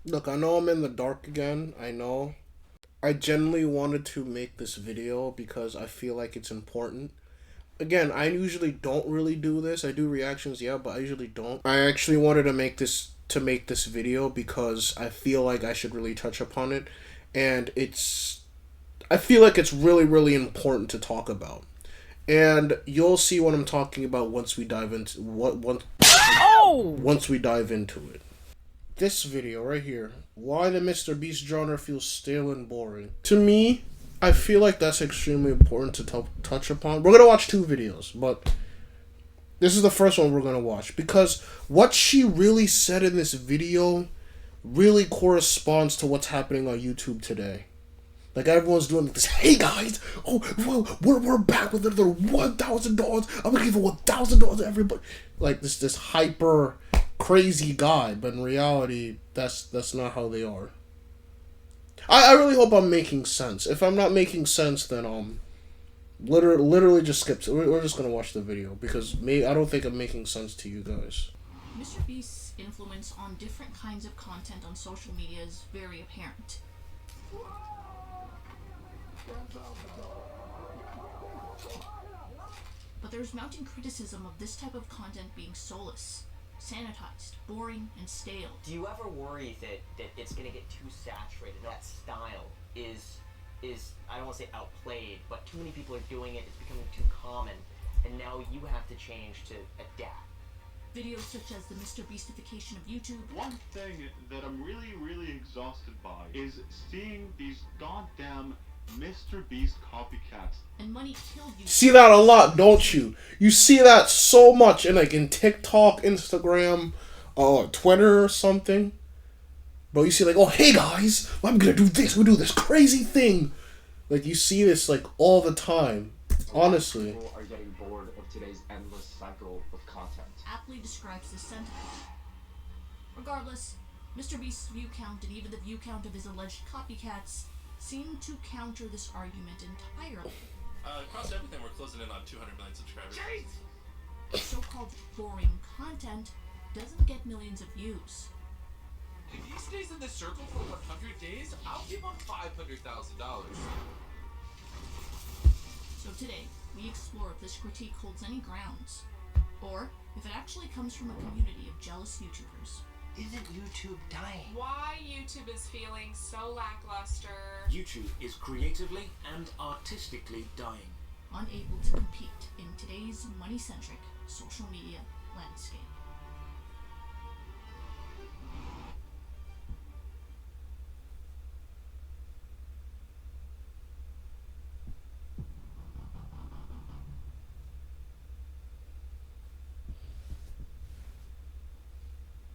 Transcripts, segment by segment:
Look, I know I'm in the dark again. I know. I genuinely wanted to make this video because I feel like it's important. Again, I usually don't really do this. I do reactions, yeah, but I usually don't. I actually wanted to make this video because I feel like I should really touch upon it, and I feel like it's really important to talk about. And you'll see what I'm talking about once we dive into once we dive into it. This video right here, why the Mr. Beast genre feels stale and boring. To me, I feel like that's extremely important to touch upon. We're gonna watch two videos, but this is the first one we're gonna watch because what she really said in this video really corresponds to what's happening on YouTube today. Like everyone's doing this. Hey guys, oh well, we're back with another $1,000. I'm gonna give $1,000 to everybody. Like this hyper crazy guy, but in reality, that's not how they are. I really hope I'm making sense. If I'm not making sense, then literally just skip. We're just gonna watch the video because I don't think I'm making sense to you guys. Mr. Beast's influence on different kinds of content on social media is very apparent. But there's mounting criticism of this type of content being soulless, sanitized, boring, and stale. Do you ever worry that it's going to get too saturated? That style is I don't want to say outplayed, but too many people are doing it, it's becoming too common, and now you have to change to adapt. Videos such as the Mr. Beastification of YouTube. One thing that I'm really exhausted by is seeing these goddamn Mr. Beast copycats. And money killed you. See that a lot, don't you? You see that so much in TikTok, Instagram, Twitter or something. But you see oh hey guys, I'm gonna do this. We do this crazy thing. Like you see this all the time. Honestly. People are getting bored of today's endless cycle of content. Aptly describes this sentiment. Regardless, Mr. Beast's view count and even the view count of his alleged copycats seem to counter this argument entirely. Across everything, we're closing in on 200 million subscribers. So-called boring content doesn't get millions of views. If he stays in this circle for 100 days, I'll give him $500,000. So today, we explore if this critique holds any grounds, or if it actually comes from a community of jealous YouTubers. Isn't YouTube dying? Why YouTube is feeling so lackluster. YouTube is creatively and artistically dying. Unable to compete in today's money-centric social media landscape.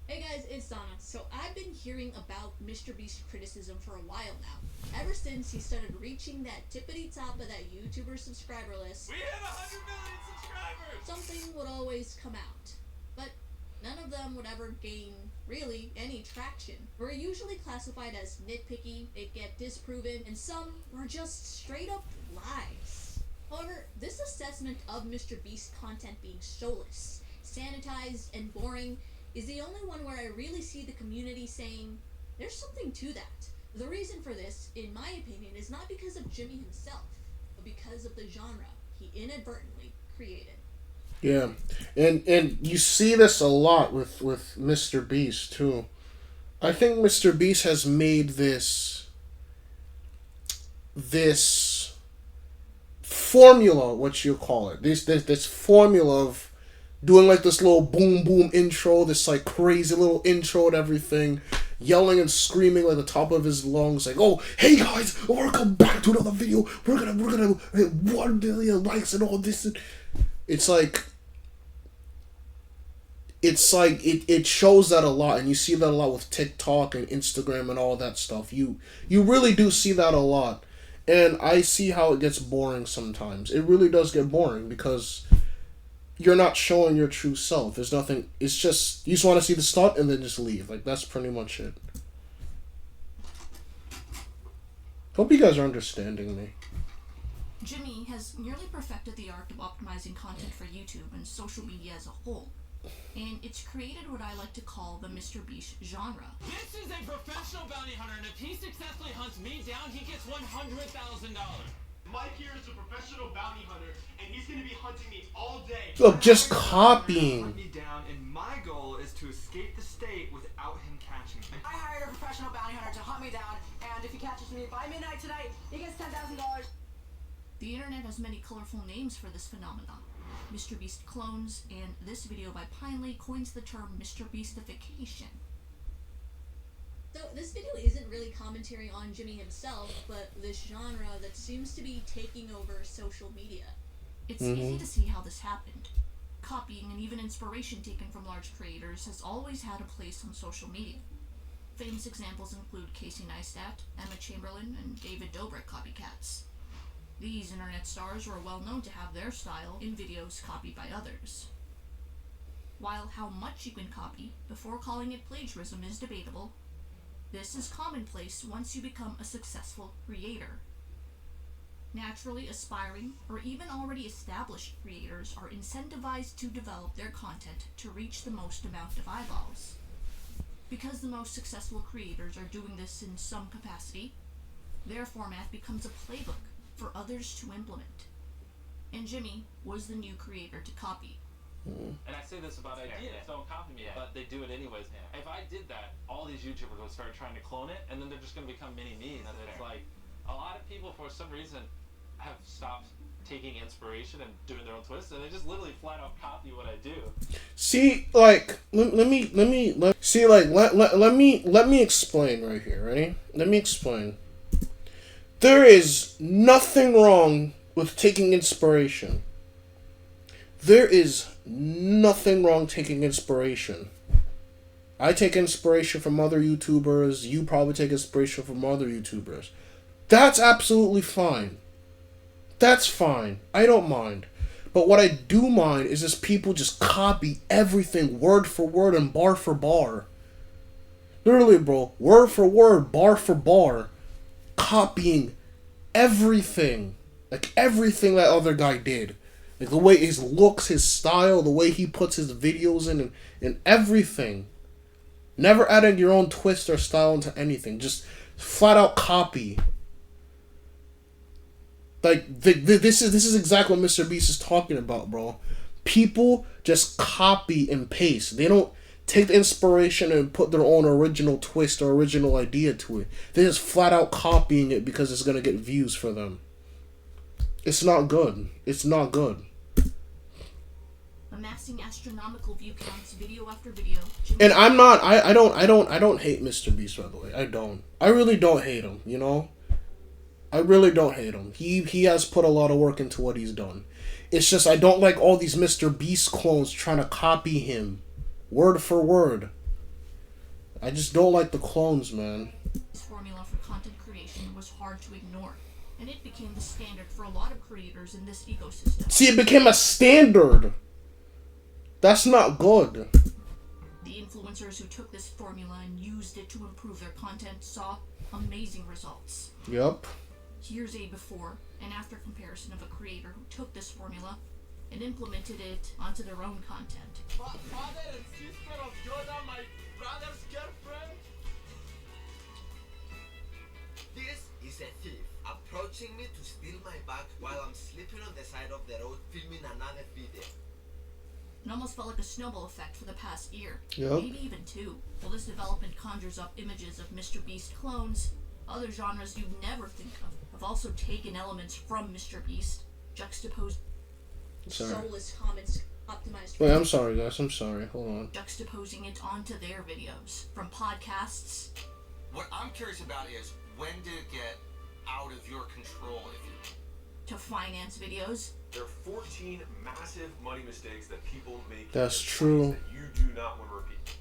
Hey guys, it's Donna. So I've been hearing about Mr. Beast criticism for a while now. Ever since he started reaching that tippity top of that YouTuber subscriber list. We hit 100 million subscribers! Something would always come out. But none of them would ever gain, really, any traction. Were usually classified as nitpicky, they'd get disproven, and some were just straight up lies. However, this assessment of Mr. Beast content being soulless, sanitized, and boring is the only one where I really see the community saying, there's something to that. The reason for this, in my opinion, is not because of Jimmy himself, but because of the genre he inadvertently created. Yeah, and you see this a lot with Mr. Beast too. I think Mr. Beast has made this formula, what you call it, this formula of doing this little boom intro, this crazy little intro and everything, yelling and screaming the top of his lungs, oh hey guys, welcome back to another video. We're gonna hit 1 billion likes and all this. It shows that a lot, and you see that a lot with TikTok and Instagram and all that stuff. You really do see that a lot, and I see how it gets boring sometimes. It really does get boring because you're not showing your true self. There's nothing. It's just you just want to see the stunt and then just leave. That's pretty much it. Hope you guys are understanding me. Jimmy has nearly perfected the art of optimizing content for YouTube and social media as a whole. And it's created what I like to call the Mr. Beast genre. This is a professional bounty hunter, and if he successfully hunts me down, he gets $100,000. Mike here is a professional bounty hunter, and he's going to be hunting me all day. Look, just copying. Hunt me down, and my goal is to escape the state without him catching me. I hired a professional bounty hunter to hunt me down, and if he catches me by midnight tonight, he gets $10,000. The internet has many colorful names for this phenomenon. Mr. Beast clones, and this video by Pinely coins the term Mr. Beastification. So this video isn't really commentary on Jimmy himself, but this genre that seems to be taking over social media. It's easy to see how this happened. Copying and even inspiration taken from large creators has always had a place on social media. Famous examples include Casey Neistat, Emma Chamberlain, and David Dobrik copycats. These internet stars were well known to have their style in videos copied by others. While how much you can copy before calling it plagiarism is debatable, this is commonplace once you become a successful creator. Naturally aspiring or even already established creators are incentivized to develop their content to reach the most amount of eyeballs. Because the most successful creators are doing this in some capacity, their format becomes a playbook for others to implement. And Jimmy was the new creator to copy. And I say this about ideas, don't copy me, but they do it anyways. If I did that, all these YouTubers would start trying to clone it, and then they're just going to become mini-me's. And it's like, a lot of people, for some reason, have stopped taking inspiration and doing their own twists, and they just literally flat out copy what I do. See, like, let me explain right here, ready? Let me explain. There is nothing wrong with taking inspiration. There is nothing wrong taking inspiration. I take inspiration from other YouTubers. You probably take inspiration from other YouTubers. That's absolutely fine. That's fine. I don't mind. But what I do mind is just people just copy everything word for word and bar for bar. Literally, bro. Word for word, bar for bar. Copying everything. Like everything that other guy did. Like the way his looks, his style, the way he puts his videos in, and everything. Never adding your own twist or style into anything. Just flat out copy. Like this is exactly what Mr. Beast is talking about, bro. People just copy and paste. They don't take the inspiration and put their own original twist or original idea to it. They're just flat out copying it because it's gonna get views for them. It's not good. It's not good. Amassing astronomical view counts video after video. And I'm not. I don't hate Mr. Beast, by the way. I don't. I really don't hate him. You know. I really don't hate him. He has put a lot of work into what he's done. It's just I don't like all these Mr. Beast clones trying to copy him, word for word. I just don't like the clones, man. This formula for content creation was hard to ignore, and it became the standard for a lot of creators in this ecosystem. See, it became a standard. That's not good. The influencers who took this formula and used it to improve their content saw amazing results. Yup. Here's a before and after comparison of a creator who took this formula and implemented it onto their own content. Father and sister of Donna, my brother's girlfriend. This is a thief approaching me to steal my bag while I'm sleeping on the side of the road filming another video. It almost felt like a snowball effect for the past year, Yep. maybe even two. While this development conjures up images of Mr. Beast clones, other genres you'd never think of have also taken elements from Mr. Beast, juxtaposed soulless comments optimized. Wait, I'm sorry, guys. I'm sorry. Hold on. Juxtaposing it onto their videos, from podcasts. What I'm curious about is when did it get out of your control, if you will? To finance videos. There are 14 massive money mistakes that people make. That's true. That you do not want to repeat.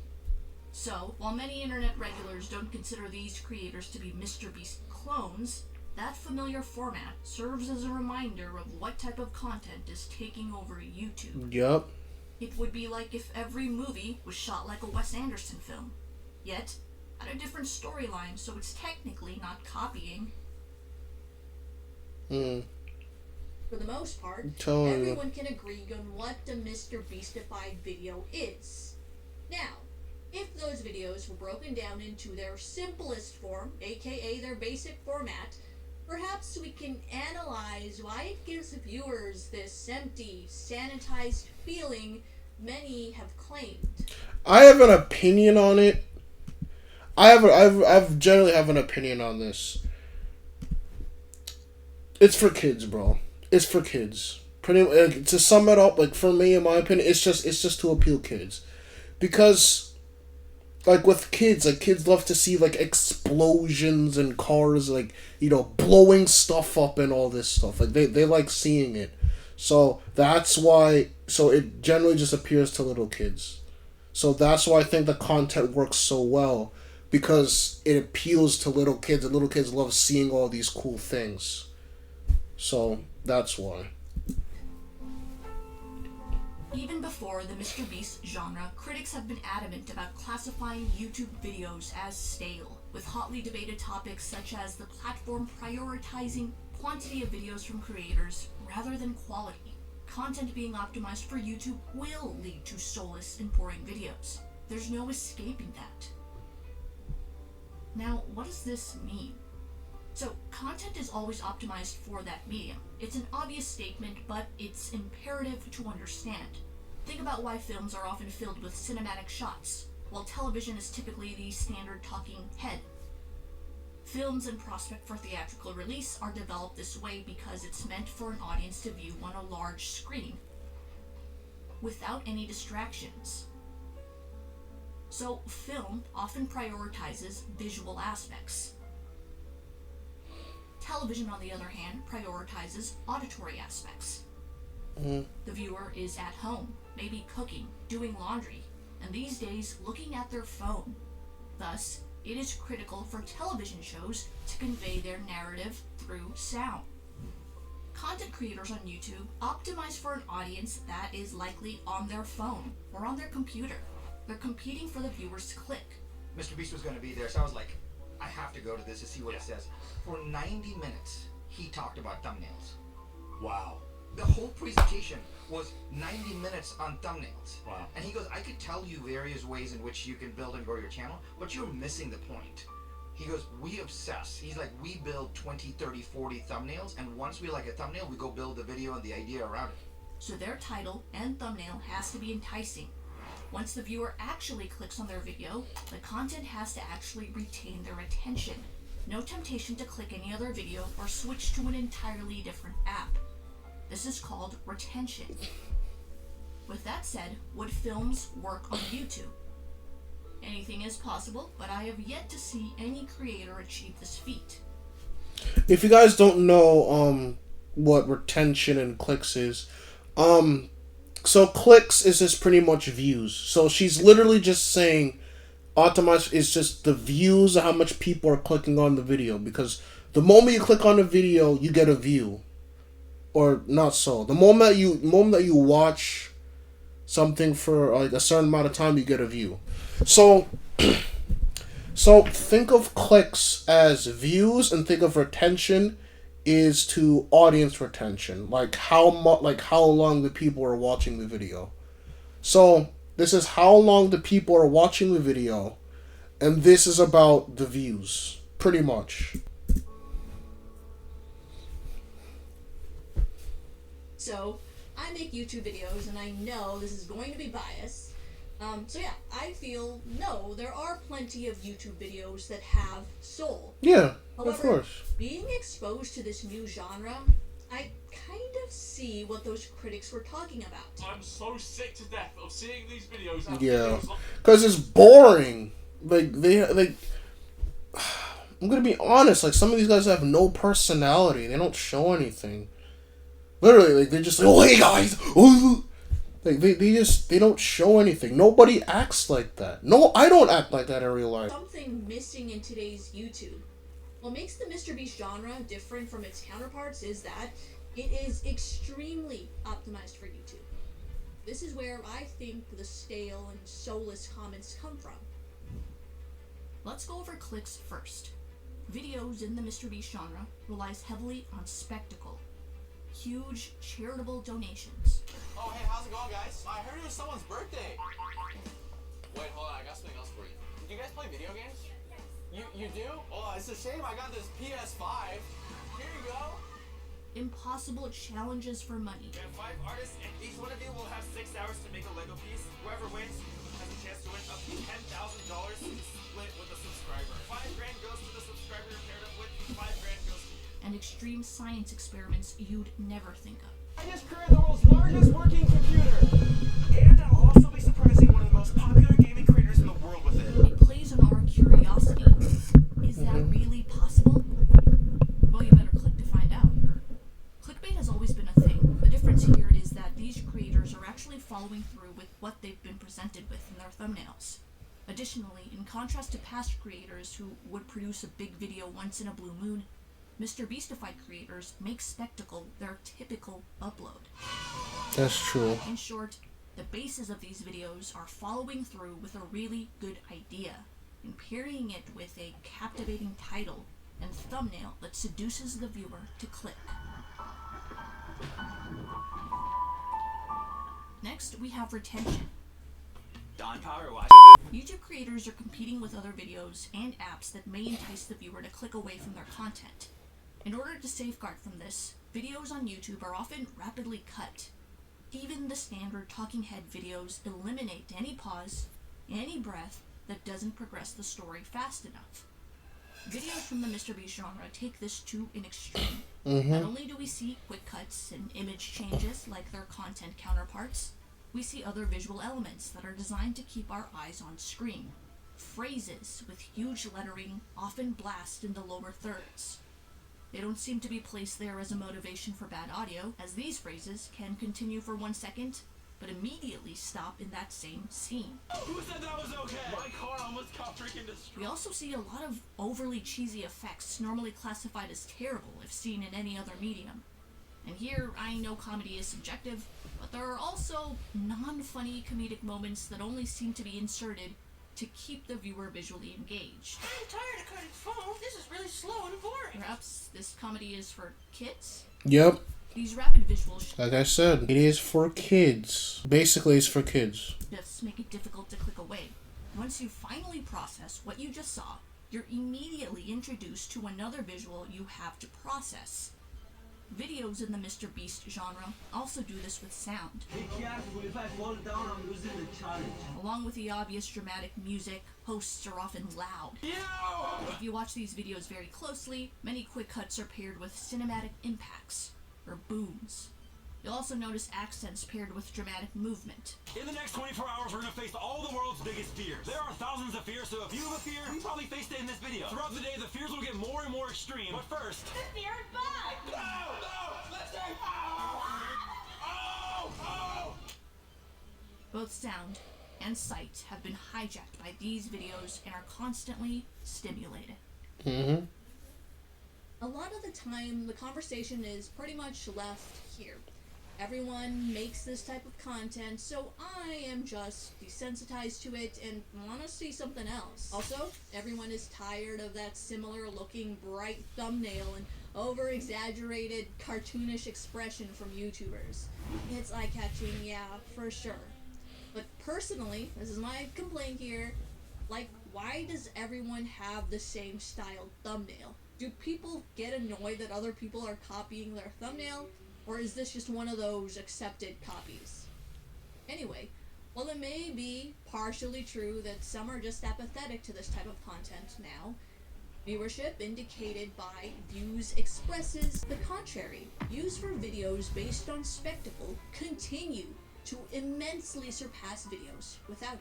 So, while many internet regulars don't consider these creators to be Mr. Beast clones, that familiar format serves as a reminder of what type of content is taking over YouTube. Yup. It would be like if every movie was shot like a Wes Anderson film, yet had a different storyline, so it's technically not copying. For the most part, Totally. everyone can agree on what a Mr. Beastified video is. Now, if those videos were broken down into their simplest form, aka their basic format, perhaps we can analyze why it gives viewers this empty, sanitized feeling many have claimed. I have an opinion on it. I've generally have an opinion on this. It's for kids, bro. It's for kids. Pretty to sum it up, like for me, in my opinion, it's just to appeal kids, because like with kids, like kids love to see like explosions and cars, like blowing stuff up and all this stuff. Like they like seeing it, so that's why. So it generally just appeals to little kids. So that's why I think the content works so well, because it appeals to little kids, and little kids love seeing all these cool things. So that's why. Even before the Mr. Beast genre, critics have been adamant about classifying YouTube videos as stale, with hotly debated topics such as the platform prioritizing quantity of videos from creators rather than quality. Content being optimized for YouTube will lead to soulless and boring videos. There's no escaping that. Now, what does this mean? So, content is always optimized for that medium. It's an obvious statement, but it's imperative to understand. Think about why films are often filled with cinematic shots, while television is typically the standard talking head. Films in prospect for theatrical release are developed this way because it's meant for an audience to view on a large screen, without any distractions. So, film often prioritizes visual aspects. Television, on the other hand, prioritizes auditory aspects. The viewer is at home, maybe cooking, doing laundry, and these days looking at their phone. Thus, it is critical for television shows to convey their narrative through sound. Content creators on YouTube optimize for an audience that is likely on their phone or on their computer. They're competing for the viewer's click. Mr. Beast was going to be there, so I was like, I have to go to this to see what it says. For 90 minutes, he talked about thumbnails. Wow. The whole presentation was 90 minutes on thumbnails. Wow. And he goes, I could tell you various ways in which you can build and grow your channel, but you're missing the point. He goes, we obsess. He's like, we build 20, 30, 40 thumbnails, and once we like a thumbnail, we go build the video and the idea around it. So their title and thumbnail has to be enticing. Once the viewer actually clicks on their video, the content has to actually retain their attention. No temptation to click any other video or switch to an entirely different app. This is called retention. With that said, would films work on YouTube? Anything is possible, but I have yet to see any creator achieve this feat. If you guys don't know what retention and clicks is, so clicks is just pretty much views. So she's literally just saying optimize is just the views of how much people are clicking on the video, because the moment you click on a video, you get a view. Or not so. The moment that you watch something for like a certain amount of time, you get a view. So think of clicks as views, and think of retention is to audience retention, like how long the people are watching the video. So this is how long the people are watching the video, and this is about the views, pretty much. So, I make YouTube videos, and I know this is going to be biased. So yeah, I feel, no, there are plenty of YouTube videos that have soul. Yeah, However, of course. Being exposed to this new genre, I kind of see what those critics were talking about. I'm so sick to death of seeing these videos. Yeah, because it's boring. I'm gonna be honest, like some of these guys have no personality. They don't show anything. Literally, like they're just like, oh hey guys, ooh. Like they don't show anything. Nobody acts like that. No, I don't act like that in real life. Something missing in today's YouTube. What makes the Mr. Beast genre different from its counterparts is that it is extremely optimized for YouTube. This is where I think the stale and soulless comments come from. Let's go over clicks first. Videos in the Mr. Beast genre relies heavily on spectacle. huge charitable donations. Oh, hey, how's it going, guys? I heard it was someone's birthday. Wait, hold on, I got something else for you. Do you guys play video games? You do? Oh, it's a shame I got this PS5. Here you go. Impossible challenges for money. We have 5 artists, and each one of you will have 6 hours to make a Lego piece. Whoever wins has a chance to win up to $10,000 split with a subscriber. 5 grand goes to the subscriber you're paired up with. 5 grand goes to you. And extreme science experiments you'd never think of. I just created the world's largest working computer. And I'll also be surprising one of the most popular gaming creators in the world with it. It plays on our curiosity. Is that really possible? Well, you better click to find out. Clickbait has always been a thing. The difference here is that these creators are actually following through with what they've been presented with in their thumbnails. Additionally, in contrast to past creators who would produce a big video once in a blue moon, Mr. Beastified creators make spectacle their typical upload. That's true. In short, the bases of these videos are following through with a really good idea and pairing it with a captivating title and thumbnail that seduces the viewer to click. Next, we have retention. Don Power Watch. YouTube creators are competing with other videos and apps that may entice the viewer to click away from their content. In order to safeguard from this, videos on YouTube are often rapidly cut. Even the standard talking head videos eliminate any pause, any breath that doesn't progress the story fast enough. Videos from the Mr. Beast genre take this to an extreme. Not only do we see quick cuts and image changes like their content counterparts, we see other visual elements that are designed to keep our eyes on screen. Phrases with huge lettering often blast in the lower thirds. They don't seem to be placed there as a motivation for bad audio, as these phrases can continue for 1 second, but immediately stop in that same scene. Who said that was okay? My car almost got freaking destroyed. We also see a lot of overly cheesy effects normally classified as terrible if seen in any other medium. And here, I know comedy is subjective, but there are also non-funny comedic moments that only seem to be inserted to keep the viewer visually engaged. I'm tired of cutting phone. This is really slow and boring. Perhaps this comedy is for kids? Yep. These rapid visuals Like I said, it is for kids. Basically, it's for kids. just make it difficult to click away. Once you finally process what you just saw, you're immediately introduced to another visual you have to process. Videos in the Mr. Beast genre also do this with sound. Be careful, if I fall down, I'm losing the challenge. Along with the obvious dramatic music, hosts are often loud. If you watch these videos very closely, many quick cuts are paired with cinematic impacts, or booms. You'll also notice accents paired with dramatic movement. In the next 24 hours, we're going to face all the world's biggest fears. There are thousands of fears, so if you have a fear, you probably faced it in this video. Throughout the day, the fears will get more and more extreme. But first... The fear is bad. No! Let's say... Oh! Both sound and sight have been hijacked by these videos and are constantly stimulated. A lot of the time, the conversation is pretty much left here. Everyone makes this type of content, so I am just desensitized to it and want to see something else. Also, everyone is tired of that similar looking bright thumbnail and over-exaggerated cartoonish expression from YouTubers. It's eye-catching, yeah, for sure. But personally, this is my complaint here, like, why does everyone have the same style thumbnail? Do people get annoyed that other people are copying their thumbnail? Or is this just one of those accepted copies? Anyway, while it may be partially true that some are just apathetic to this type of content now, viewership indicated by views expresses the contrary. Views for videos based on spectacle continue to immensely surpass videos without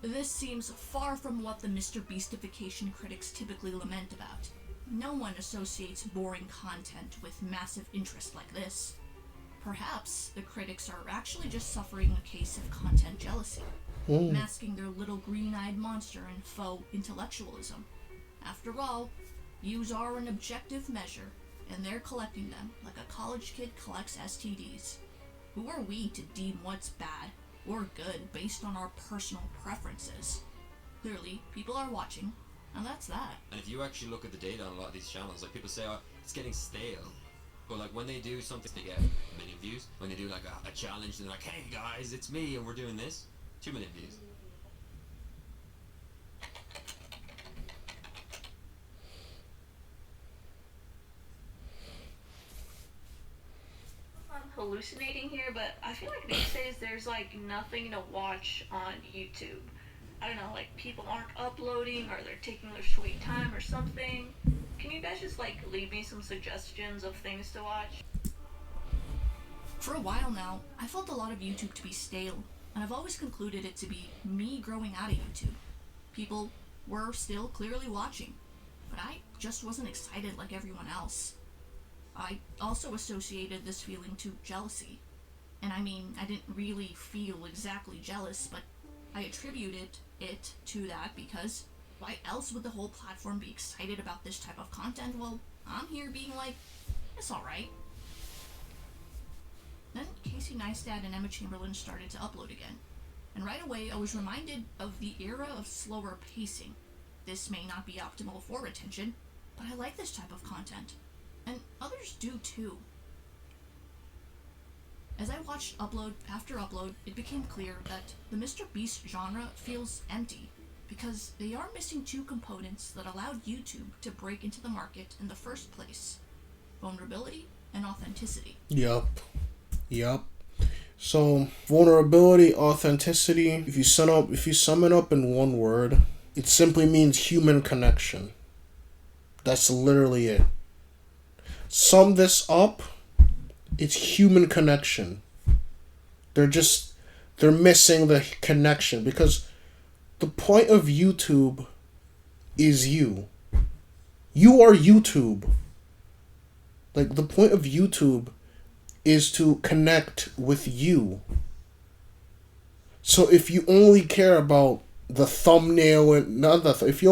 any. This seems far from what the Mr. Beastification critics typically lament about. No one associates boring content with massive interest like this. Perhaps the critics are actually just suffering a case of content jealousy, masking their little green-eyed monster in faux intellectualism. After all, views are an objective measure, and they're collecting them like a college kid collects STDs. Who are we to deem what's bad or good based on our personal preferences? Clearly, people are watching, and that's that. And if you actually look at the data on a lot of these channels, like people say, oh, it's getting stale. But like when they do something, they get 1 million views. When they do like a challenge, they're like, hey guys, it's me and we're doing this, 2 million views. I'm hallucinating here, but I feel like these days there's like nothing to watch on YouTube. I don't know, like people aren't uploading or they're taking their sweet time or something. Can you guys just like leave me some suggestions of things to watch? For a while now, I felt a lot of YouTube to be stale, and I've always concluded it to be me growing out of YouTube. People were still clearly watching, but I just wasn't excited like everyone else. I also associated this feeling to jealousy. And I mean, I didn't really feel exactly jealous, but I attributed it to that because why else would the whole platform be excited about this type of content? Well, I'm here being like, it's alright. Then Casey Neistat and Emma Chamberlain started to upload again. And right away, I was reminded of the era of slower pacing. This may not be optimal for retention, but I like this type of content. And others do too. As I watched upload after upload, it became clear that the Mr. Beast genre feels empty because they are missing two components that allowed YouTube to break into the market in the first place: vulnerability and authenticity. Yup. So vulnerability, authenticity, if you sum it up in one word, it simply means human connection. That's literally it. Sum this up, it's human connection. They're missing the connection because the point of YouTube is you. You are YouTube. Like, the point of YouTube is to connect with you. So if you only care about the thumbnail and if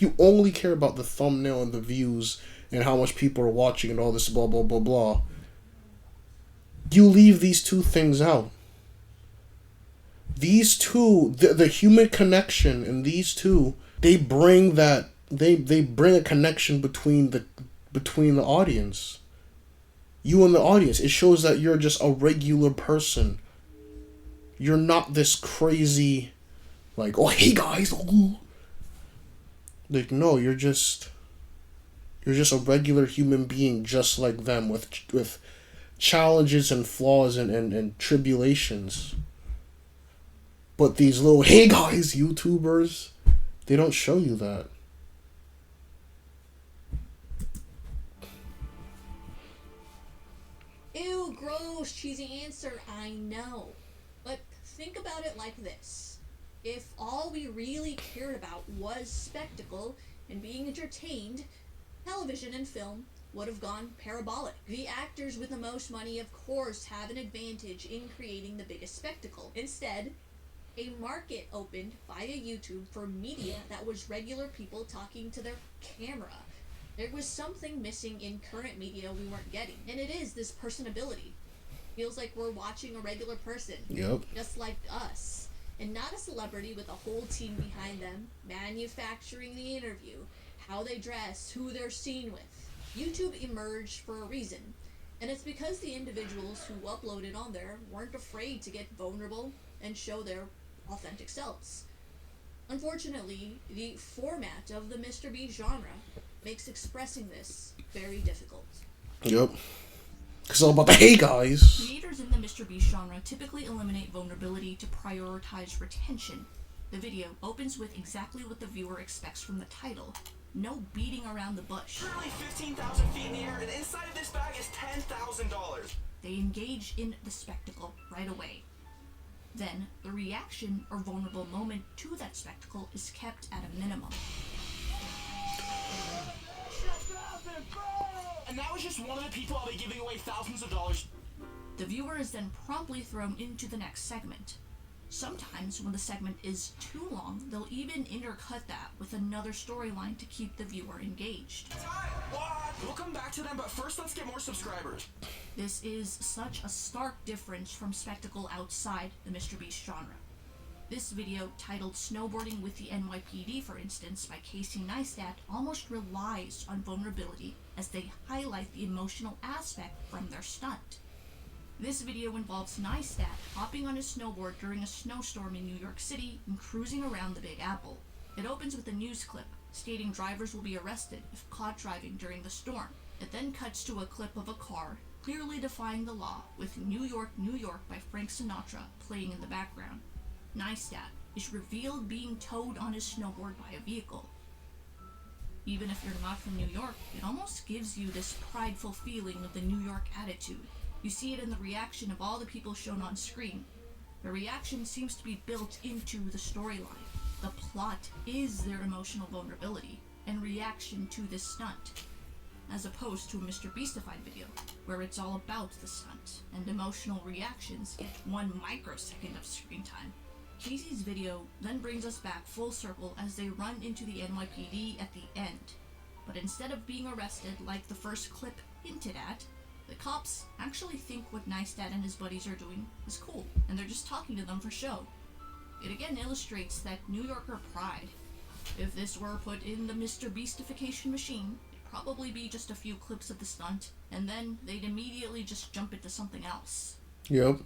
you only care about the thumbnail and the views and how much people are watching and all this blah blah blah blah, you leave these two things out. These two, the human connection, and these two, they bring that they bring a connection between the audience. You and the audience. It shows that you're just a regular person. You're not this crazy, like, oh hey guys, oh. Like, no, you're just a regular human being just like them with challenges and flaws and tribulations. But these little hey guys YouTubers, they don't show you that. Ew, gross, cheesy answer, I know. But think about it like this. If all we really cared about was spectacle and being entertained, television and film would have gone parabolic. The actors with the most money, of course, have an advantage in creating the biggest spectacle. Instead, a market opened via YouTube for media that was regular people talking to their camera. There was something missing in current media we weren't getting, and it is this personability. Feels like we're watching a regular person, just like us, and not a celebrity with a whole team behind them, manufacturing the interview, how they dress, who they're seen with. YouTube emerged for a reason, and it's because the individuals who uploaded on there weren't afraid to get vulnerable and show their authentic selves. Unfortunately, the format of the Mr. Beast genre makes expressing this very difficult. Yep. Because all about the hey guys. Creators in the Mr. Beast genre typically eliminate vulnerability to prioritize retention. The video opens with exactly what the viewer expects from the title. No beating around the bush. Literally 15,000 feet in the air, and inside of this bag is $10,000. They engage in the spectacle right away. Then, the reaction or vulnerable moment to that spectacle is kept at a minimum. And that was just one of the people I'll be giving away thousands of dollars. The viewer is then promptly thrown into the next segment. Sometimes, when the segment is too long, they'll even intercut that with another storyline to keep the viewer engaged. What? We'll come back to them, but first let's get more subscribers. This is such a stark difference from spectacle outside the Mr. Beast genre. This video, titled Snowboarding with the NYPD, for instance, by Casey Neistat, almost relies on vulnerability as they highlight the emotional aspect from their stunt. This video involves Neistat hopping on his snowboard during a snowstorm in New York City and cruising around the Big Apple. It opens with a news clip stating drivers will be arrested if caught driving during the storm. It then cuts to a clip of a car clearly defying the law, with New York, New York by Frank Sinatra playing in the background. Neistat is revealed being towed on his snowboard by a vehicle. Even if you're not from New York, it almost gives you this prideful feeling of the New York attitude. You see it in the reaction of all the people shown on screen. The reaction seems to be built into the storyline. The plot is their emotional vulnerability and reaction to this stunt, as opposed to a Mr. Beastified video, where it's all about the stunt, and emotional reactions get 1 microsecond of screen time. Casey's video then brings us back full circle as they run into the NYPD at the end. But instead of being arrested like the first clip hinted at, the cops actually think what Neistat and his buddies are doing is cool, and they're just talking to them for show. It again illustrates that New Yorker pride. If this were put in the Mr. Beastification machine, probably be just a few clips of the stunt, and then they'd immediately just jump into something else. Yep.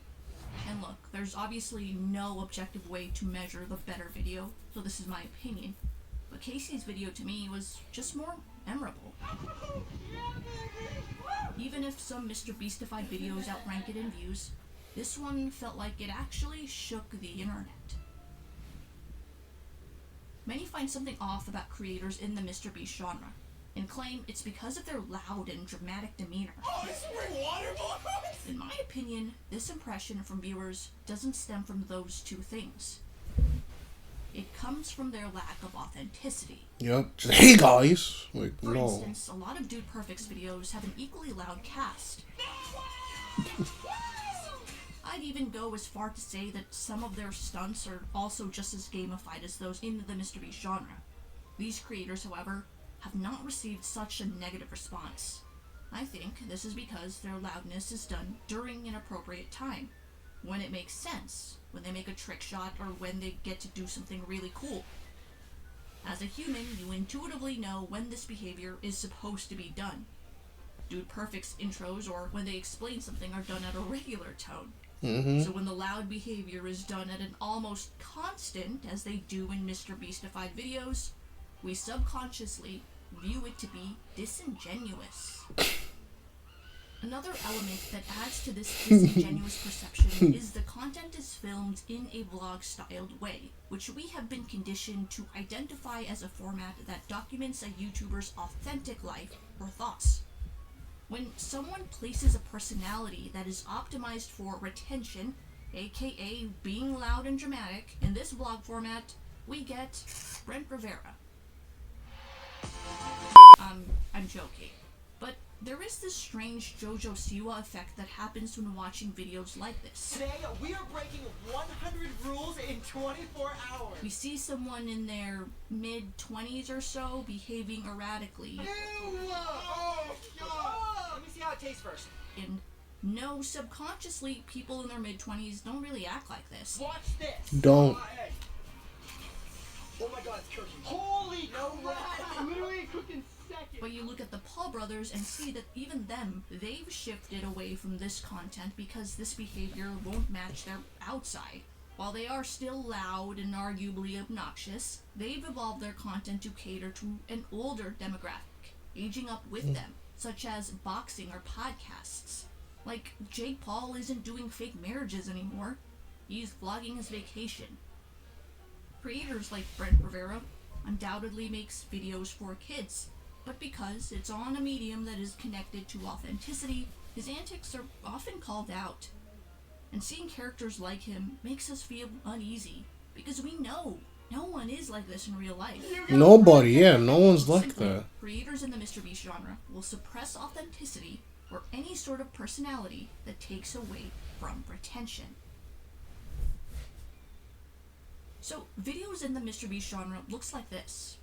And look, there's obviously no objective way to measure the better video, so this is my opinion. But Casey's video to me was just more memorable. Even if some Mr. Beastified videos outrank it in views, this one felt like it actually shook the internet. Many find something off about creators in the Mr. Beast genre, and claim it's because of their loud and dramatic demeanor. In my opinion, this impression from viewers doesn't stem from those two things. It comes from their lack of authenticity. Yep. Just, hey guys! Like, For no. instance, a lot of Dude Perfect's videos have an equally loud cast. I'd even go as far to say that some of their stunts are also just as gamified as those in the Mr. Beast genre. These creators, however, have not received such a negative response. I think this is because their loudness is done during an appropriate time, when it makes sense, when they make a trick shot, or when they get to do something really cool. As a human, you intuitively know when this behavior is supposed to be done. Dude Perfect's intros, or when they explain something, are done at a regular tone. So when the loud behavior is done at an almost constant, as they do in Mr. Beastified videos, we subconsciously view it to be disingenuous. Another element that adds to this disingenuous perception is the content is filmed in a vlog-styled way, which we have been conditioned to identify as a format that documents a YouTuber's authentic life or thoughts. When someone places a personality that is optimized for retention, aka being loud and dramatic, in this vlog format, we get Brent Rivera. I'm joking. But there is this strange JoJo Siwa effect that happens when watching videos like this. Today, we are breaking 100 rules in 24 hours. We see someone in their mid-20s or so behaving erratically. Ew! Oh, God! Let me see how it tastes first. And no, subconsciously, people in their mid-20s don't really act like this. Watch this! Don't. Oh my God, it's cooking. Holy crap! Literally cooking seconds. But you look at the Paul brothers and see that even them, they've shifted away from this content because this behavior won't match their outside. While they are still loud and arguably obnoxious, they've evolved their content to cater to an older demographic, aging up with them, such as boxing or podcasts. Like, Jake Paul isn't doing fake marriages anymore. He's vlogging his vacation. Creators like Brent Rivera undoubtedly makes videos for kids, but because it's on a medium that is connected to authenticity, his antics are often called out. And seeing characters like him makes us feel uneasy, because we know no one is like this in real life. Nobody, yeah, no one's like Simply, that. creators in the Mr. Beast genre will suppress authenticity or any sort of personality that takes away from retention. So, videos in the Mr. Beast genre looks like this.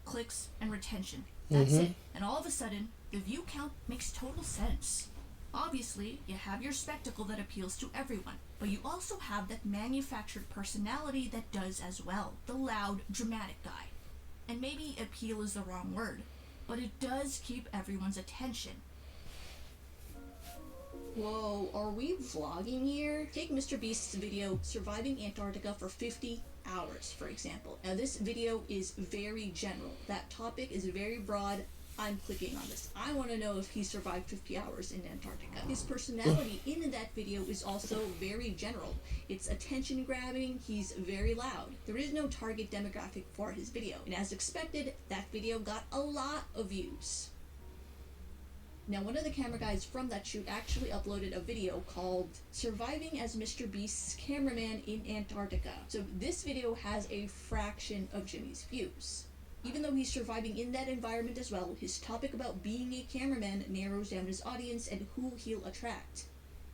Clicks and retention. That's it. And all of a sudden, the view count makes total sense. Obviously, you have your spectacle that appeals to everyone, but you also have that manufactured personality that does as well, the loud, dramatic guy. And maybe appeal is the wrong word, but it does keep everyone's attention. Whoa, are we vlogging here? Take Mr. Beast's video, Surviving Antarctica for 50 hours, for example. Now this video is very general. That topic is very broad. I'm clicking on this. I want to know if he survived 50 hours in Antarctica. His personality in that video is also very general. It's attention grabbing, he's very loud. There is no target demographic for his video, and as expected, that video got a lot of views. Now, one of the camera guys from that shoot actually uploaded a video called Surviving as Mr. Beast's Cameraman in Antarctica. So this video has a fraction of Jimmy's views. Even though he's surviving in that environment as well, his topic about being a cameraman narrows down his audience and who he'll attract.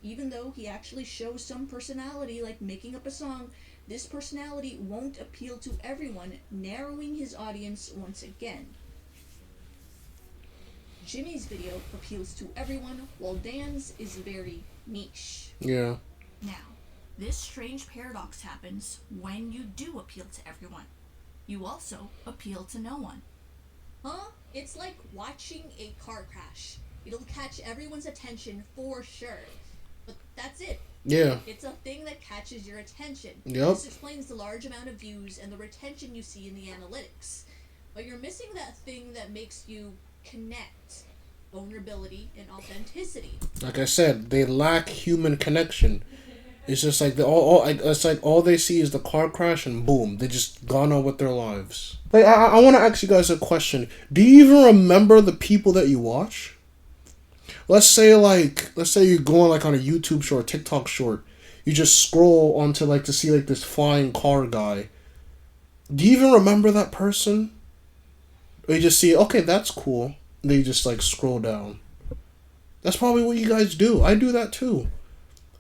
Even though he actually shows some personality, like making up a song, this personality won't appeal to everyone, narrowing his audience once again. Jimmy's video appeals to everyone, while Dan's is very niche. Yeah. Now, this strange paradox happens when you do appeal to everyone. You also appeal to no one. Huh? It's like watching a car crash. It'll catch everyone's attention for sure. But that's it. Yeah. It's a thing that catches your attention. Yep. This explains the large amount of views and the retention you see in the analytics. But you're missing that thing that makes you connect. Vulnerability and authenticity. Like I said, they lack human connection. It's just like it's like all they see is the car crash and boom, they just gone on with their lives. Like I want to ask you guys a question. Do you even remember the people that you watch? Let's say you're going like on a YouTube short, TikTok short. You just scroll onto like to see like this flying car guy. Do you even remember that person? Or you just see, okay, that's cool. Then you just like scroll down. That's probably what you guys do. I do that too.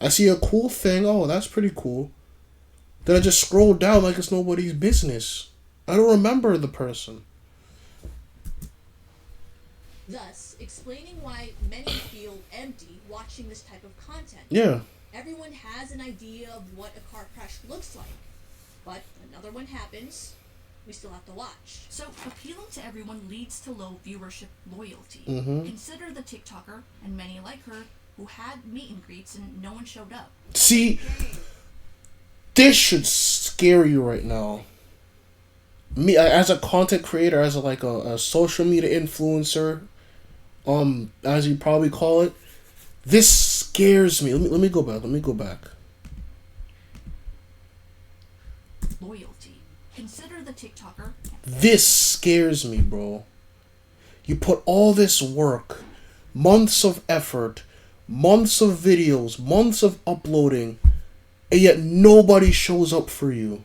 I see a cool thing, oh, that's pretty cool. Then I just scroll down like it's nobody's business. I don't remember the person. Thus, explaining why many feel empty watching this type of content. Yeah. Everyone has an idea of what a car crash looks like. But another one happens, we still have to watch. So, appealing to everyone leads to low viewership loyalty. Mm-hmm. Consider the TikToker, and many like her, who had meet and greets and no one showed up. See, this should scare you right now. Me, as a content creator, as a social media influencer, as you probably call it, this scares me. Let me go back. Loyalty. Consider the TikToker. This scares me, bro. You put all this work, months of effort, months of videos, months of uploading, and yet nobody shows up for you.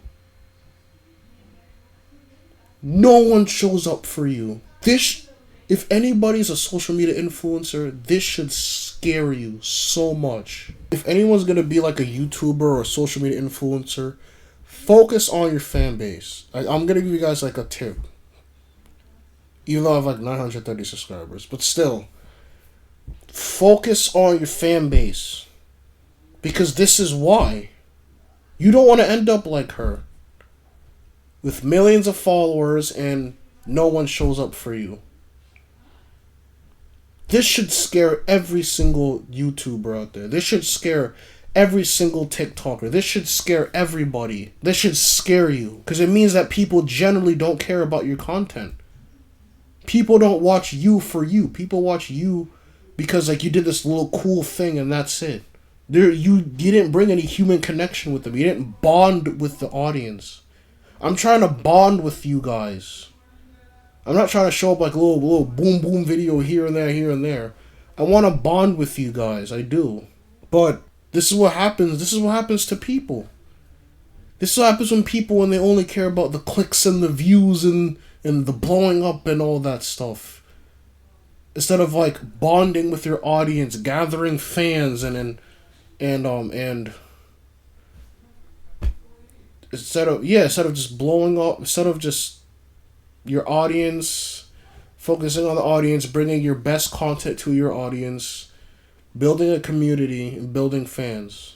No one shows up for you. If anybody's a social media influencer, this should scare you so much. If anyone's gonna be like a YouTuber or a social media influencer, focus on your fan base. I'm gonna give you guys like a tip. Even though I have like 930 subscribers, but still. Focus on your fan base. Because this is why. You don't want to end up like her. With millions of followers and no one shows up for you. This should scare every single YouTuber out there. This should scare every single TikToker. This should scare everybody. This should scare you. Because it means that people generally don't care about your content. People don't watch you for you. People watch you because like you did this little cool thing and that's it. You didn't bring any human connection with them. You didn't bond with the audience. I'm trying to bond with you guys. I'm not trying to show up like a little boom boom video here and there. I want to bond with you guys. I do. But this is what happens. This is what happens to people. This is what happens when they only care about the clicks and the views and the blowing up and all that stuff. Instead of like bonding with your audience, gathering fans and instead of just blowing up, instead of just your audience, focusing on the audience, bringing your best content to your audience, building a community, and building fans.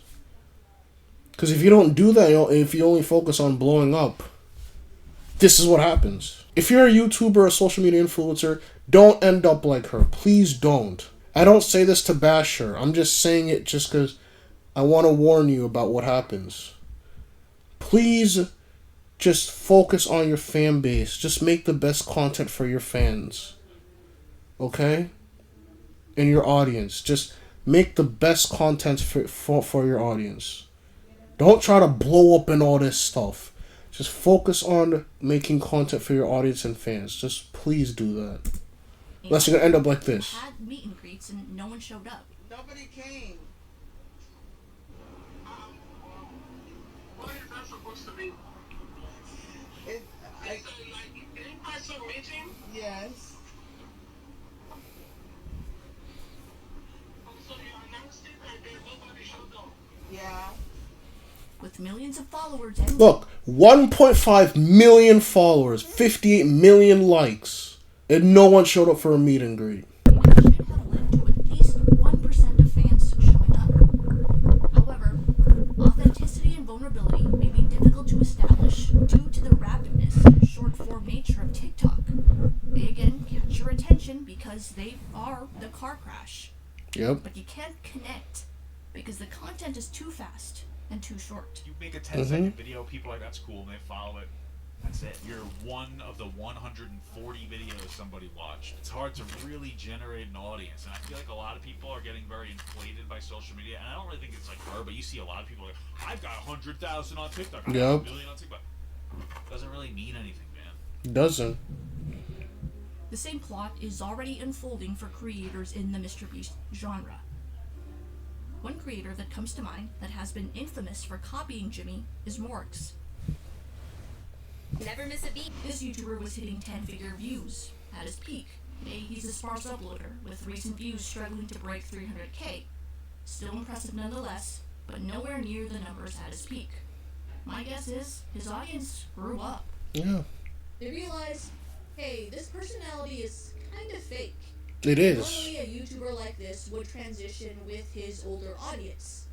Because if you don't do that, if you only focus on blowing up, this is what happens. If you're a YouTuber or a social media influencer, don't end up like her. Please don't. I don't say this to bash her. I'm just saying it just because I want to warn you about what happens. Please just focus on your fan base. Just make the best content for your fans. Okay? And your audience. Just make the best content for your audience. Don't try to blow up and all this stuff. Just focus on making content for your audience and fans. Just please do that. Unless you're gonna end up like this. Had meet and greets and no one showed up. Nobody came. What is that supposed to be? It, like in-person meeting? Yes. So you announced it and then nobody showed up? Yeah. With millions of followers and Look, 1.5 million followers, 58 million likes, and no one showed up for a meet and greet. should have led to at least 1% of fans showing up. However, authenticity and vulnerability may be difficult to establish due to the rapidness and short-form nature of TikTok. They again catch your attention because they are the car crash. Yep. But you can't connect because the content is too fast and too short. You make a 10-second video, people are like, that's cool, and they follow it. That's it. You're one of the 140 videos somebody watched. It's hard to really generate an audience, and I feel like a lot of people are getting very inflated by social media, and I don't really think it's like her, but you see a lot of people like, I've got 100,000 on TikTok, I've got 1 million on TikTok. Doesn't really mean anything, man. It doesn't. The same plot is already unfolding for creators in the MrBeast genre. One creator that comes to mind that has been infamous for copying Jimmy is Morgs. Never miss a beat. This YouTuber was hitting 10-figure views at his peak. Today he's a sparse uploader, with recent views struggling to break 300k. Still impressive nonetheless, but nowhere near the numbers at his peak. My guess is his audience grew up. Yeah. They realized, hey, this personality is kind of fake. It is. Normally a YouTuber like this would transition with his older audience.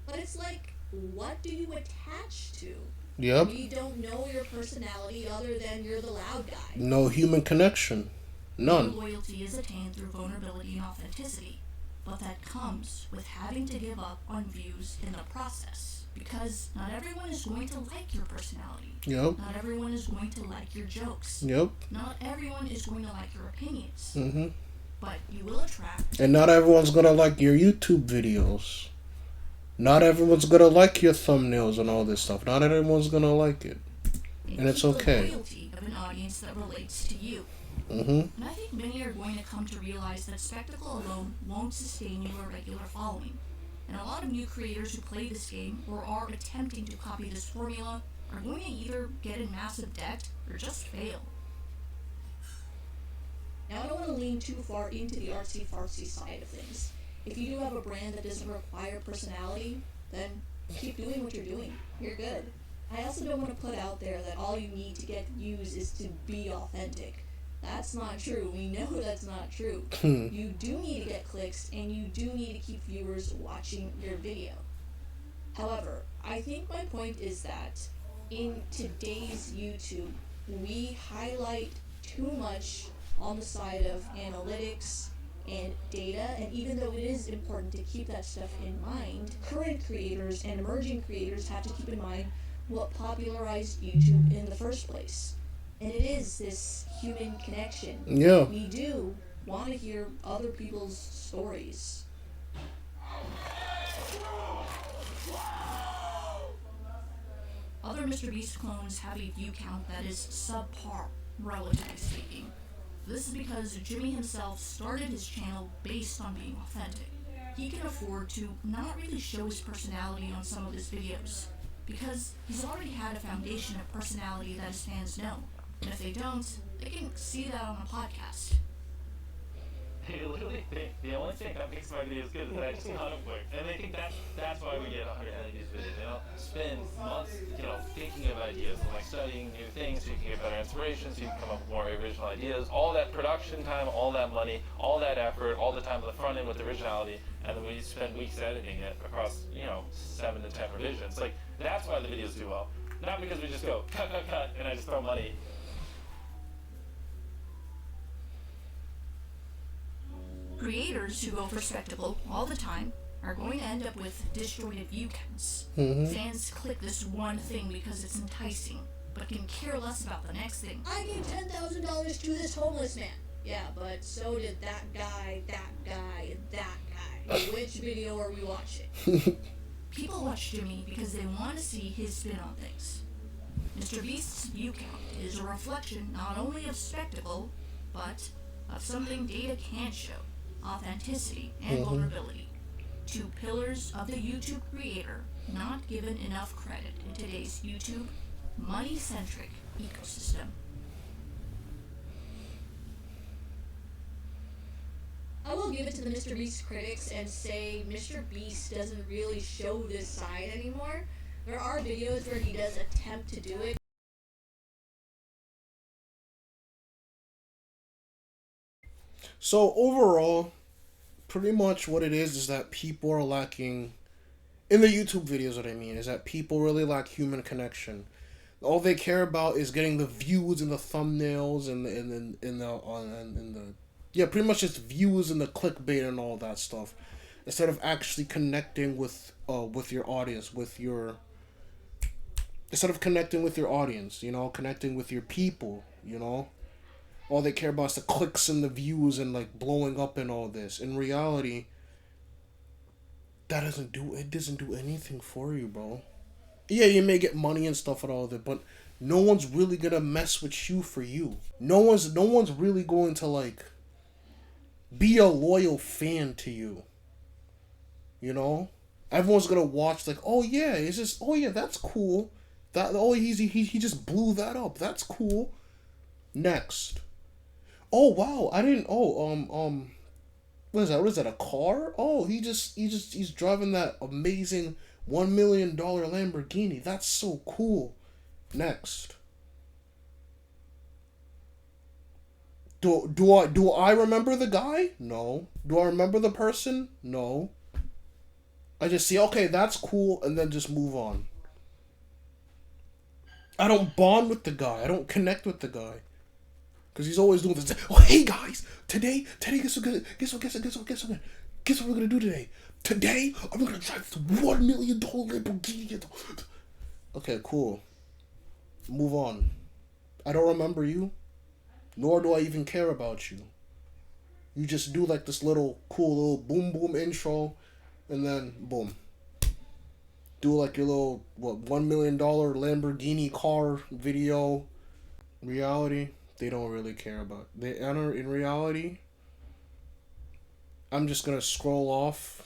But it's like, what do you attach to? Yep. We don't know your personality other than you're the loud guy. No human connection. None. True loyalty is attained through vulnerability and authenticity, but that comes with having to give up on views in the process. Because not everyone is going to like your personality. Yep. Not everyone is going to like your jokes. Yep. Not everyone is going to like your opinions. Mm-hmm. But you will attract... And not everyone's gonna like your YouTube videos. Not everyone's gonna like your thumbnails and all this stuff. Not everyone's gonna like it. And it's okay. The loyalty of an audience that relates to you. Mm-hmm. And I think many are going to come to realize that spectacle alone won't sustain you a regular following. And a lot of new creators who play this game or are attempting to copy this formula are going to either get in massive debt or just fail. Now, I don't want to lean too far into the artsy-fartsy side of things. If you do have a brand that doesn't require personality, then keep doing what you're doing. You're good. I also don't want to put out there that all you need to get views is to be authentic. That's not true. We know that's not true. You do need to get clicks, and you do need to keep viewers watching your video. However, I think my point is that in today's YouTube, we highlight too much on the side of analytics and data, and even though it is important to keep that stuff in mind, current creators and emerging creators have to keep in mind what popularized YouTube in the first place. And it is this human connection. Yeah. We do want to hear other people's stories. Other MrBeast clones have a view count that is subpar, relatively speaking. This is because Jimmy himself started his channel based on being authentic. He can afford to not really show his personality on some of his videos, because he's already had a foundation of personality that his fans know. And if they don't, they can see that on a podcast. They literally think the only thing that makes my videos good is that I just cut them quick, and they think that's why we get 100 million views videos. They don't spend months, thinking of ideas, and like studying new things so you can get better inspiration, so you can come up with more original ideas. All that production time, all that money, all that effort, all the time on the front end with originality, and then we spend weeks editing it across 7 to 10 revisions. Like that's why the videos do well, not because we just go cut, and I just throw money. Creators who go for spectacle all the time are going to end up with disjointed view counts. Fans click this one thing because it's enticing, but can care less about the next thing. I gave $10,000 to this homeless man. Yeah, but so did that guy, and that guy. Which video are we watching? People watch Jimmy because they want to see his spin on things. Mr. Beast's view count is a reflection not only of spectacle, but of something data can't show: authenticity and vulnerability. Two pillars of the YouTube creator not given enough credit in today's YouTube money-centric ecosystem. I will give it to the Mr. Beast critics and say Mr. Beast doesn't really show this side anymore. There are videos where he does attempt to do it. So overall, pretty much what it is that people are lacking in the YouTube videos. What I mean is that people really lack human connection. All they care about is getting the views and the thumbnails and the pretty much just views and the clickbait and all that stuff, instead of actually connecting with your audience, instead of connecting with your audience, connecting with your people, All they care about is the clicks and the views and like blowing up and all this. In reality, that doesn't do anything for you, bro. Yeah, you may get money and stuff and all that, but no one's really gonna mess with you for you. No one's really going to like be a loyal fan to you. Everyone's gonna watch like, oh yeah, that's cool. He just blew that up. That's cool. Next. Oh wow, I didn't. What is that? What is that? A car? Oh, he's driving that amazing $1 million Lamborghini. That's so cool. Next. Do I remember the guy? No. Do I remember the person? No. I just see, okay, that's cool, and then just move on. I don't bond with the guy. I don't connect with the guy. Because he's always doing this. Oh, hey guys, today, guess what we're gonna do today? Today, I'm gonna drive this $1 million Lamborghini. Okay, cool. Move on. I don't remember you, nor do I even care about you. You just do like this little cool boom boom intro, and then boom. Do like your little $1 million Lamborghini car video. Reality. They don't really care about. In reality, I'm just gonna scroll off,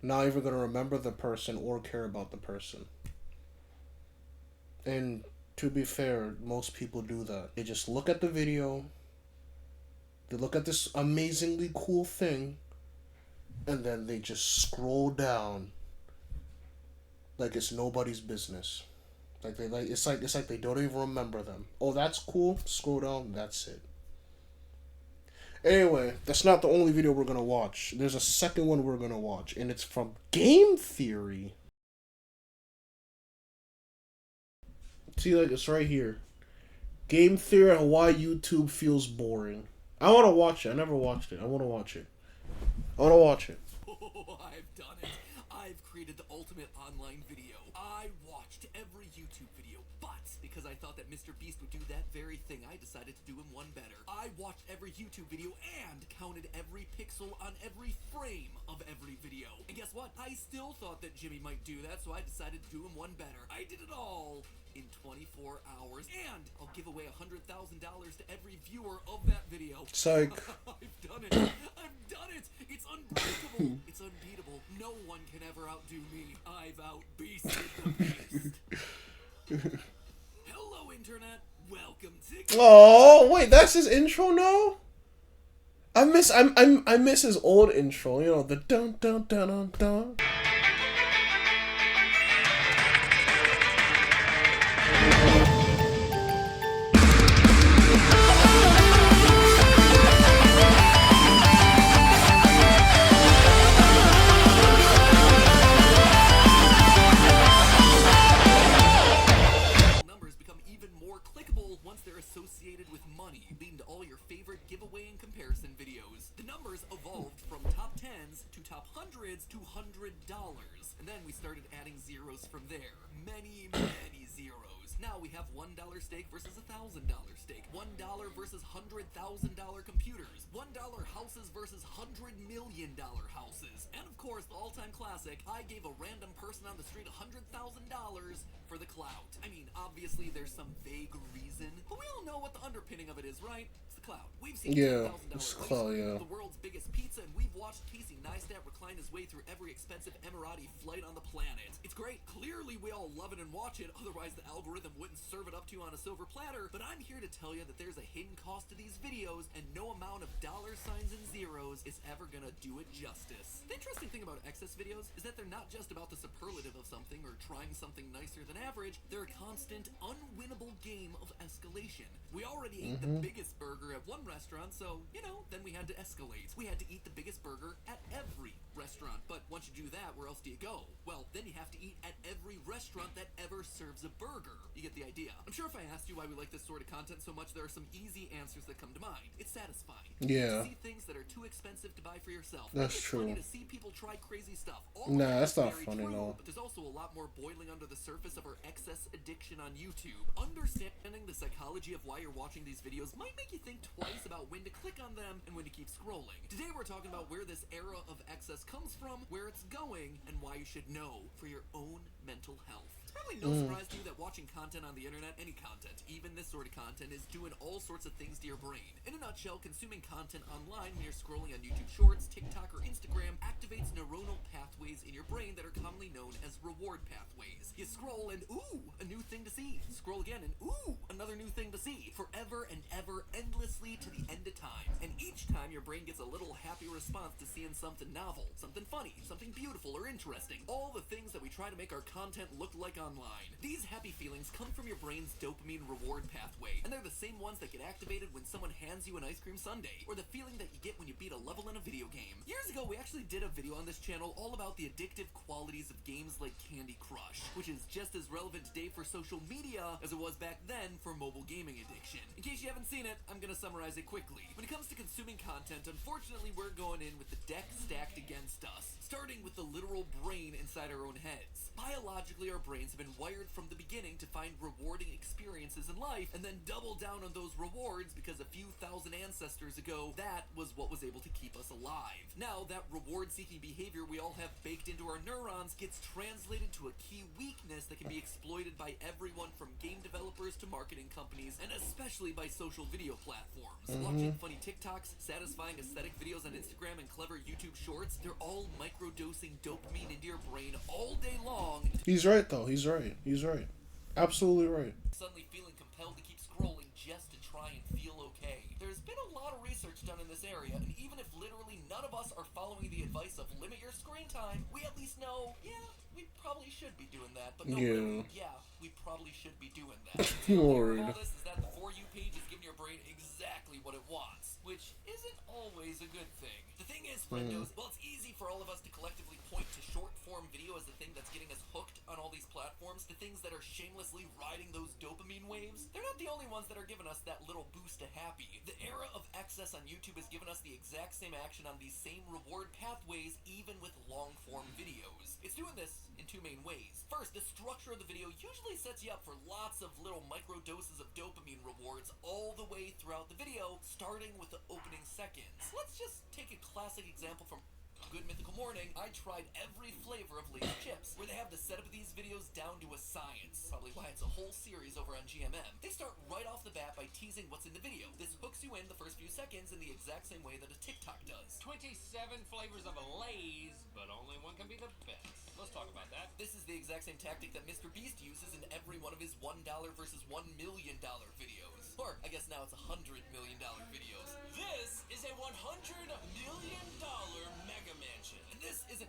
not even gonna remember the person or care about the person. And to be fair, most people do that. They just look at the video, they look at this amazingly cool thing, and then they just scroll down like it's nobody's business. It's like they don't even remember them. Oh, that's cool. Scroll down. That's it. Anyway, that's not the only video we're gonna watch. There's a second one we're gonna watch, and it's from Game Theory. See, like it's right here. Game Theory on why YouTube feels boring. I want to watch it. I never watched it. I want to watch it. I want to watch it. Oh, I've done it. I've created the ultimate online video. I watched every YouTube video, but because I thought that Mr. Beast would do that very thing, I decided to do him one better. I watched every YouTube video and counted every pixel on every frame of every video. And guess what? I still thought that Jimmy might do that, so I decided to do him one better. I did it all in 24 hours, and I'll give away $100,000 to every viewer of that video. Psych. I've done it. I've done it. It's unbreakable. It's unbeatable. No one can ever outdo me. I've outbeasted the beast. Hello, Internet. Welcome to... Oh, wait, that's his intro now? I miss his old intro. You know, the dun dun dun dun dun. Numbers become even more clickable once they're associated with money, leading to all your favorite giveaway and comparison videos. The numbers evolved from top 10s to top hundreds to $100, and then we started adding zeros from there. Many zeros. Now we have $1 stake versus $1,000 stake, $1 versus $100,000 computers, $1 houses versus $100 million houses, and of course the all-time classic, I gave a random person on the street $100,000 for the clout. I mean, obviously there's some vague reason, but we all know what the underpinning of it is, right? It's the clout. We've seen Yeah, $10,000 it's clout, yeah. the world's biggest pizza, and we've watched Casey Neistat recline his way through every expensive Emirati flight on the planet. It's great. Clearly we all love it and watch it, otherwise the algorithm wouldn't serve it up to you on a silver platter, but I'm here to tell you that there's a hidden cost to these videos, and no amount of dollar signs and zeros is ever gonna do it justice. The interesting thing about excess videos is that they're not just about the superlative of something or trying something nicer than average, they're a constant, unwinnable game of escalation. We already ate the biggest burger at one restaurant, so, you know, then we had to escalate. We had to eat the biggest burger at every restaurant, but once you do that, where else do you go? Well, then you have to eat at every restaurant that ever serves a burger. You get the idea. I'm sure if I asked you why we like this sort of content so much, there are some easy answers that come to mind. It's satisfying. Yeah. To see things that are too expensive to buy for yourself. That's it's true. funny to see people try crazy stuff. All Nah, of that that's is not very funny, true, no. but there's also a lot more boiling under the surface of our excess addiction on YouTube. Understanding the psychology of why you're watching these videos might make you think twice about when to click on them and when to keep scrolling. Today we're talking about where this era of excess comes from, where it's going, and why you should know for your own mental health. It's probably no surprise to you that watching content on the internet, any content, even this sort of content, is doing all sorts of things to your brain. In a nutshell, consuming content online when you're scrolling on YouTube Shorts, TikTok, or Instagram activates neuronal pathways in your brain that are commonly known as reward pathways. You scroll and ooh, a new thing to see. Scroll again and ooh, another new thing to see. Forever and ever, endlessly to the end of time. And each time your brain gets a little happy response to seeing something novel, something funny, something beautiful or interesting. All the things that we try to make our content look like online. These happy feelings come from your brain's dopamine reward pathway, and they're the same ones that get activated when someone hands you an ice cream sundae, or the feeling that you get when you beat a level in a video game. Years ago, we actually did a video on this channel all about the addictive qualities of games like Candy Crush, which is just as relevant today for social media as it was back then for mobile gaming addiction. In case you haven't seen it, I'm gonna summarize it quickly. When it comes to consuming content, unfortunately, we're going in with the deck stacked against us, starting with the literal brain inside our own heads. Biologically, our brains have been wired from the beginning to find rewarding experiences in life and then double down on those rewards because a few thousand ancestors ago, that was what was able to keep us alive. Now, that reward-seeking behavior we all have baked into our neurons gets translated to a key weakness that can be exploited by everyone from game developers to marketing companies, and especially by social video platforms. Watching funny TikToks, satisfying aesthetic videos on Instagram, and clever YouTube Shorts, they're all microdosing dopamine into your brain all day long. He's right, though. He's right. He's right. Absolutely right. Suddenly feeling compelled to keep scrolling just to try and feel okay. There's been a lot of research done in this area, and even if literally none of us are following the advice of limit your screen time, we at least know, yeah, we probably should be doing that. But no, really, yeah, we probably should be doing that. Word. All this is that the For You page is giving your brain exactly what it wants, which isn't always a good thing. The thing is, friendos, well, it's easy for all of us to collectively point to short-form video as the thing that's getting us hooked on all these platforms, the things that are shamelessly riding those dopamine waves. They're not the only ones that are giving us that little boost to happy. The era of excess on YouTube has given us the exact same action on these same reward pathways, even with long-form videos. It's doing this in two main ways. First, the structure of the video usually sets you up for lots of little micro doses of dopamine rewards all the way throughout the video, starting with the opening seconds. Let's just take a classic example from Good Mythical Morning. I tried every flavor of Lay's chips, where they have the setup of these videos down to a science. Probably why it's a whole series over on GMM. They start right off the bat by teasing what's in the video. This hooks you in the first few seconds in the exact same way that a TikTok does. 27 flavors of Lay's, but only one can be the best. Let's talk about that. This is the exact same tactic that Mr. Beast uses in every one of his $1 versus $1 million videos. Or, I guess now it's $100 million videos. This is a $100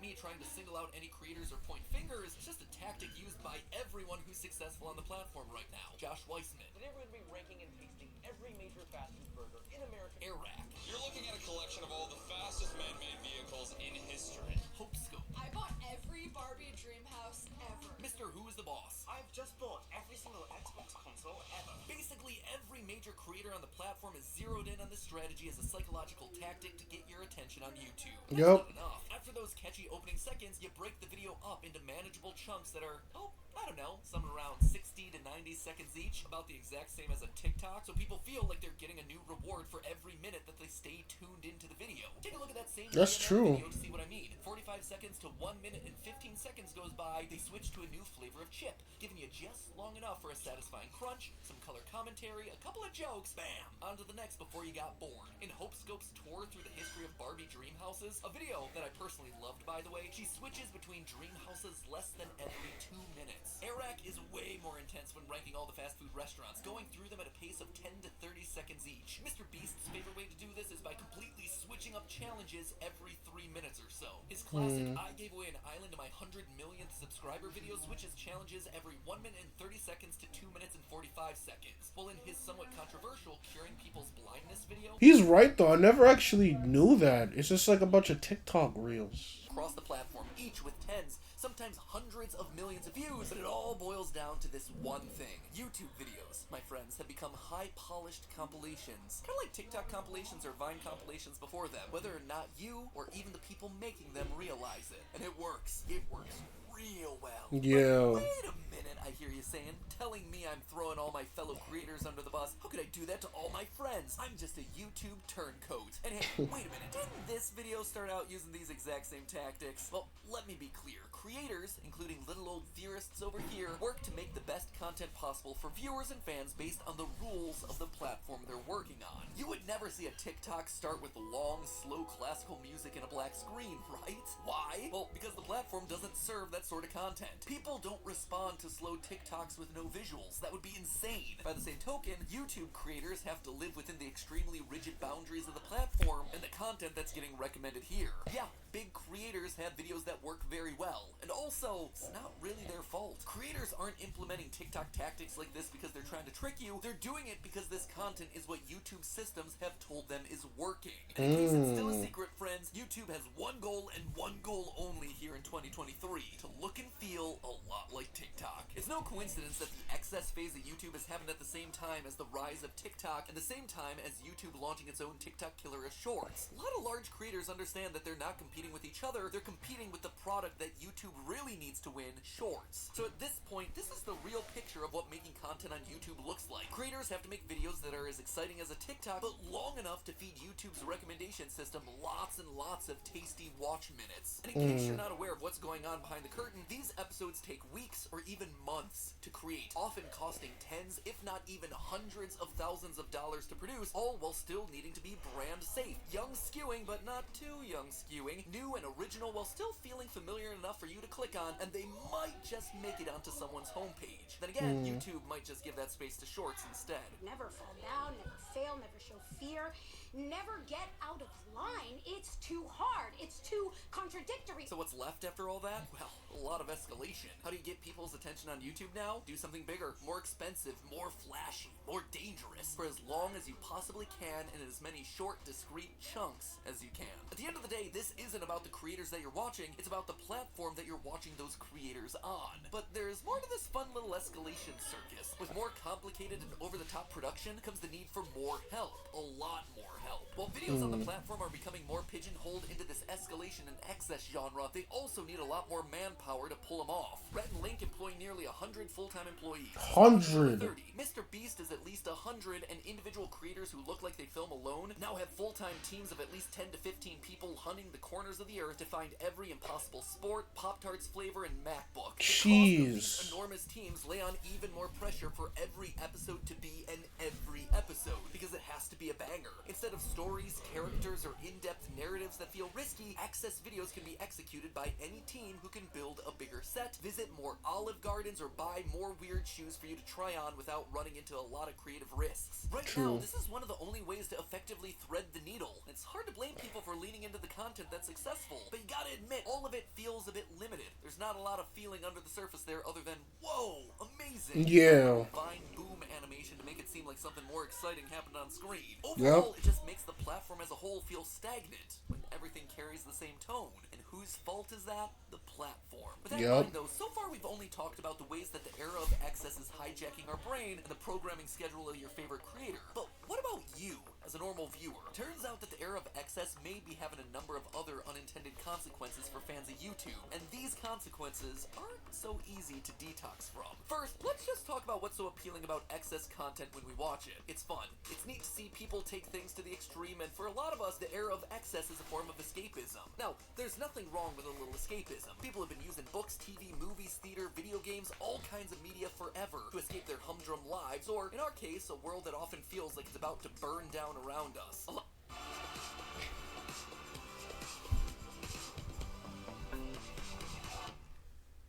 me trying to single out any creators or point fingers. It's just a tactic used by everyone who's successful on the platform right now. Josh Weissman. Today we're going to be ranking and tasting every major fast food burger in America. Iraq. You're looking at a collection of all the fastest man-made vehicles in history. Hope Scope. I bought every Barbie dream house ever. Mr. Who is the Boss? I've just bought every single Xbox console ever. Basically, every major creator on the platform is zeroed in on this strategy as a psychological tactic to get your attention on YouTube. That's not enough. After those catchy opening seconds, you break the video up into manageable chunks that are, I don't know, somewhere around 60 to 90 seconds each, about the exact same as a TikTok, so people feel like they're getting a new reward for every minute that they stay tuned into the video. Take a look at that same That's true. video to see what I mean. 45 seconds to 1 minute and 15 seconds goes by, they switch to a new flavor of chip, giving you just long enough for a satisfying crunch, some color commentary, a couple of jokes, bam, on to the next before you got bored. In Hope Scope's tour through the history of Barbie dream houses, a video that I personally loved, by the way, she switches between dream houses less than every 2 minutes. Iraq is way more intense when ranking all the fast food restaurants, going through them at a pace of 10 to 30 seconds each. Mr. Beast's favorite way to do this is by completely switching up challenges every 3 minutes or so. His classic I gave away an island to my 100 millionth subscriber video switches challenges every 1 minute and 30 seconds to 2 minutes and 45 seconds. While in his somewhat controversial Curing People's Blindness video, He's right though. I never actually knew that. It's just like a bunch of TikTok reels. Across the platform, each with tens, sometimes hundreds of millions of views, but it all boils down to this one thing. YouTube videos, my friends, have become high-polished compilations. Kind of like TikTok compilations or Vine compilations before them, whether or not you or even the people making them realize it. And it works. It works real well. Yeah. But wait a minute, I hear you saying, telling me I'm throwing all my fellow creators under the bus. How could I do that to all my friends? I'm just a YouTube turncoat. And hey, wait a minute, didn't this video start out using these exact same tactics? Well, let me be clear. Creators, including little old theorists over here, work to make the best content possible for viewers and fans based on the rules of the platform they're working on. You would never see a TikTok start with long, slow classical music and a black screen, right? Why? Well, because the platform doesn't serve that sort of content. People don't respond to slow TikToks with no visuals. That would be insane. By the same token, YouTube creators have to live within the extremely rigid boundaries of the platform and the content that's getting recommended here. Yeah, big creators have videos that work very well. And also, it's not really their fault. Creators aren't implementing TikTok tactics like this because they're trying to trick you. They're doing it because this content is what YouTube systems have told them is working. And in case it's still a secret, friends, YouTube has one goal and one goal only here in 2023, to look and feel a lot like TikTok. It's no coincidence that the excess phase of YouTube has happened at the same time as the rise of TikTok and the same time as YouTube launching its own TikTok killer as Shorts. A lot of large creators understand that they're not competing with each other, they're competing with the product that YouTube really needs to win, Shorts. So at this point, this is the real picture of what making content on YouTube looks like. Creators have to make videos that are as exciting as a TikTok, but long enough to feed YouTube's recommendation system lots and lots of tasty watch minutes. And in case you're not aware of what's going on behind the curtain, these episodes take weeks or even months to create, often costing tens, if not even hundreds of thousands of dollars to produce, all while still needing to be brand safe. Young skewing, but not too young skewing. New and original while still feeling familiar enough for you to click on, and they might just make it onto someone's homepage. Then again, YouTube might just give that space to Shorts instead. Never fall down, never fail, never show fear, never get out of line. It's too hard. It's too contradictory. So what's left after all that? Well, a lot of escalation. How do you get people's attention on YouTube now? Do something bigger, more expensive, more flashy, more dangerous, for as long as you possibly can and in as many short, discrete chunks as you can. At the end of the day, this isn't about the creators that you're watching, it's about the platform that you're watching those creators on. But there's more to this fun little escalation circus. With more complicated and over-the-top production comes the need for more help. A lot more help. While videos on the platform are becoming more pigeonholed into this escalation and excess genre, they also need a lot more manpower to pull them off. Rhett and Link employ nearly 100 full-time employees. 100. Mr. Beast is at least 100, and individual creators who look like they film alone now have full-time teams of at least 10 to 15 people hunting the corners of the earth to find every impossible sport, Pop-Tarts flavor, and MacBook. These enormous teams lay on even more pressure for every episode to be an every episode, because it has to be a banger. Instead of stories, characters, or in-depth narratives that feel risky, access videos can be executed by any team who can build a bigger set, visit more Olive Gardens, or buy more weird shoes for you to try on without running into a lot of creative risks. Right now, this is one of the only ways to effectively thread the needle. It's hard to blame people for leaning into the content that's successful. But you gotta admit, all of it feels a bit limited. There's not a lot of feeling under the surface there other than, whoa, amazing. Yeah. Fine boom animation to make it seem like something more exciting happened on screen. Overall, it just makes the platform as a whole feel stagnant when everything carries the same tone. And whose fault is that? The platform. With that in mind, though, so far we've only talked about the ways that the era of excess is hijacking our brain and the programming schedule of your favorite creator. But what about you, as a normal viewer? Turns out that the era of excess may be having a number of other unintended consequences for fans of YouTube, and these consequences aren't so easy to detox from. First, let's just talk about what's so appealing about excess content when we watch it. It's fun. It's neat to see people take things to the extreme, and for a lot of us, the era of excess is a form of escapism. Now, there's nothing wrong with a little escapism. People have been using books, TV, movies, theater, video games, all kinds of media forever to escape their humdrum lives, or, in our case, a world that often feels like it's about to burn down around us.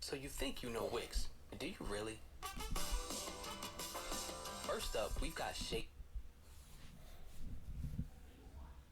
So you think you know Wix, but do you really? First up, we've got Shake.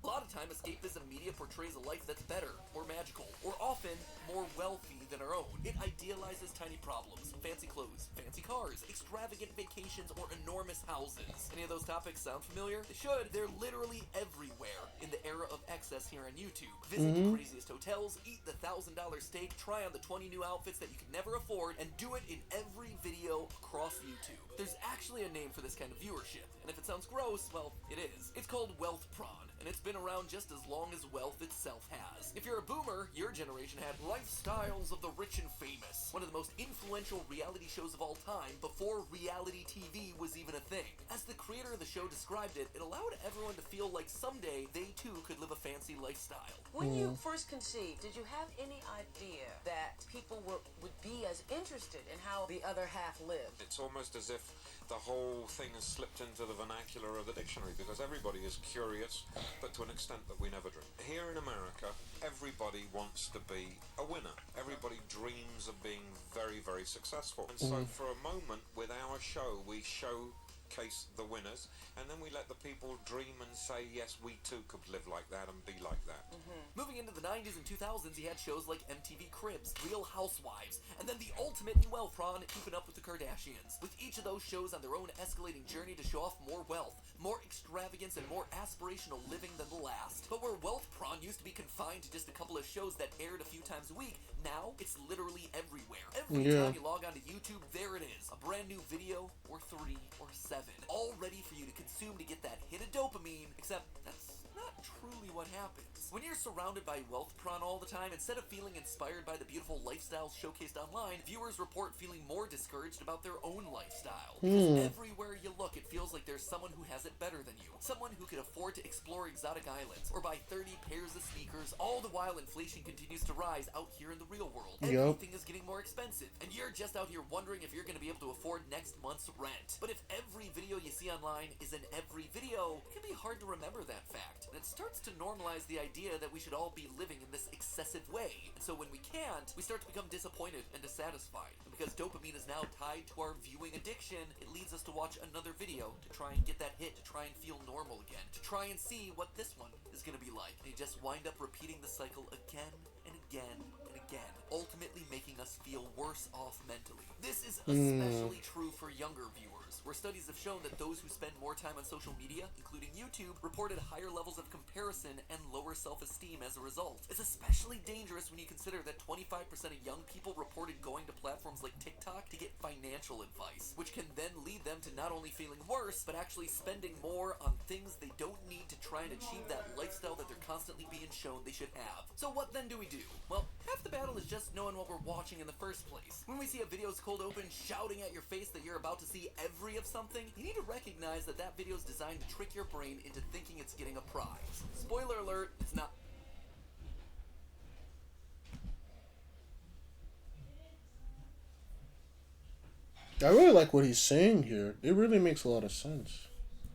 A lot of time, escapism media portrays a life that's better, more magical, or often more wealthy than our own. It idealizes tiny problems, fancy clothes, fancy cars, extravagant vacations, or enormous houses. Any of those topics sound familiar? They should. They're literally everywhere in the era of excess here on YouTube. Visit the craziest hotels, eat the $1,000 steak, try on the 20 new outfits that you could never afford, and do it in every video across YouTube. There's actually a name for this kind of viewership, and if it sounds gross, well, it is. It's called wealth prawn, and it's been around just as long as wealth itself has. If you're a boomer, your generation had Lifestyles of the Rich and Famous, one of the most influential reality shows of all time before reality TV was even a thing. As the creator of the show described it, it allowed everyone to feel like someday they too could live a fancy lifestyle. When you first conceived, did you have any idea that people would be as interested in how the other half lived? It's almost as if the whole thing has slipped into the vernacular of the dictionary because everybody is curious, but to an extent that we never dream. Here in America, everybody wants to be a winner. Everybody dreams of being very, very successful. And so for a moment with our show, we showcase the winners, and then we let the people dream and say, yes, we too could live like that and be like that. Moving into the 90s and 2000s, he had shows like MTV Cribs, Real Housewives, and then the ultimate in wealth prawn, Keeping Up with the Kardashians. With each of those shows on their own escalating journey to show off more wealth, more extravagance, and more aspirational living than the last. But where wealth prawn used to be confined to just a couple of shows that aired a few times a week, now it's literally everywhere. Every time you log onto YouTube, there it is. A brand new video, or 3, or 7. All ready for you to consume to get that hit of dopamine, except that's not truly what happens. When you're surrounded by wealth prawn all the time, instead of feeling inspired by the beautiful lifestyles showcased online, viewers report feeling more discouraged about their own lifestyle. Because everywhere you look, it feels like there's someone who has it better than you. Someone who can afford to explore exotic islands, or buy 30 pairs of sneakers, all the while inflation continues to rise out here in the real world. Everything is getting more expensive, and you're just out here wondering if you're going to be able to afford next month's rent. But if every video you see online is in every video, it can be hard to remember that fact. And it starts to normalize the idea that we should all be living in this excessive way. And so when we can't, we start to become disappointed and dissatisfied. And because dopamine is now tied to our viewing addiction, it leads us to watch another video to try and get that hit, to try and feel normal again, to try and see what this one is going to be like. And you just wind up repeating the cycle again and again and again, ultimately making us feel worse off mentally. This is especially true for younger viewers, where studies have shown that those who spend more time on social media, including YouTube, reported higher levels of comparison and lower self-esteem as a result. It's especially dangerous when you consider that 25% of young people reported going to platforms like TikTok to get financial advice, which can then lead them to not only feeling worse, but actually spending more on things they don't need to try and achieve that lifestyle that they're constantly being shown they should have. So what then do we do? Well, half the battle is just knowing what we're watching in the first place. When we see a video's cold open shouting at your face that you're about to see every of something, you need to recognize that that video is designed to trick your brain into thinking it's getting a prize. Spoiler alert, it's not. I really like what he's saying here. It really makes a lot of sense.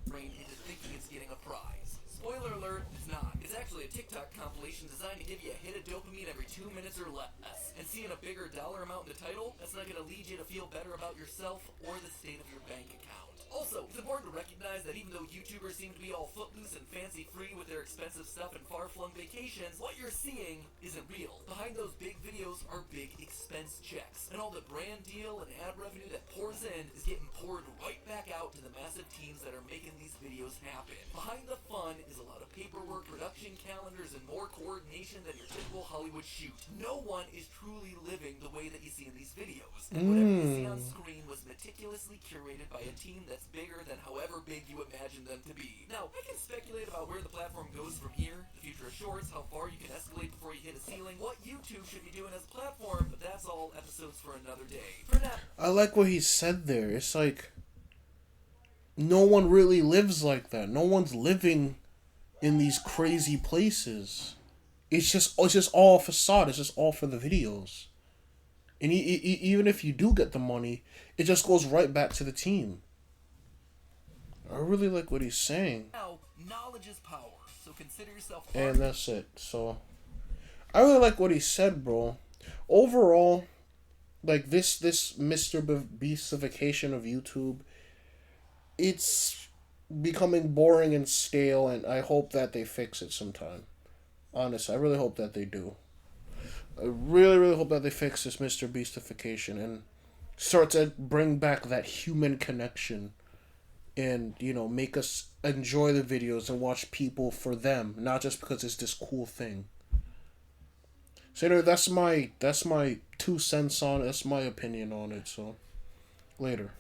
Brain into thinking it's getting a prize. Spoiler alert, it's not. It's actually a TikTok compilation designed to give you a hit of dopamine every 2 minutes or less. And seeing a bigger dollar amount in the title, that's not going to lead you to feel better about yourself or the state of your bank account. Also, it's important to recognize that even though YouTubers seem to be all footloose and fancy-free with their expensive stuff and far-flung vacations, what you're seeing isn't real. Behind those big videos are big expense checks, and all the brand deal and ad revenue that pours in is getting poured right back out to the massive teams that are making these videos happen. Behind the fun is a lot of paperwork, production calendars, and more coordination than your typical Hollywood shoot. No one is truly living the way that you see in these videos, and whatever you see on screen was meticulously curated by a team that's bigger than however big you imagine them to be. Now, I can speculate about where the platform goes from here, the future of shorts, how far you can escalate before you hit a ceiling, what YouTube should be doing as a platform, but that's all episodes for another day. For now, I like what he said there. It's like no one really lives like that. No one's living in these crazy places. It's just all facade. It's just all for the videos. And even if you do get the money, it just goes right back to the team. I really like what he's saying. now, knowledge is power, so consider yourself And that's it. So, I really like what he said, bro. Overall, like this Mr. Beastification of YouTube, it's becoming boring and stale, and I hope that they fix it sometime. Honestly, I really hope that they do. I really, really hope that they fix this Mr. Beastification and start to bring back that human connection and, you know, make us enjoy the videos and watch people for them, not just because it's this cool thing. So, anyway, that's my 2 cents on it. That's my opinion on it. So, later.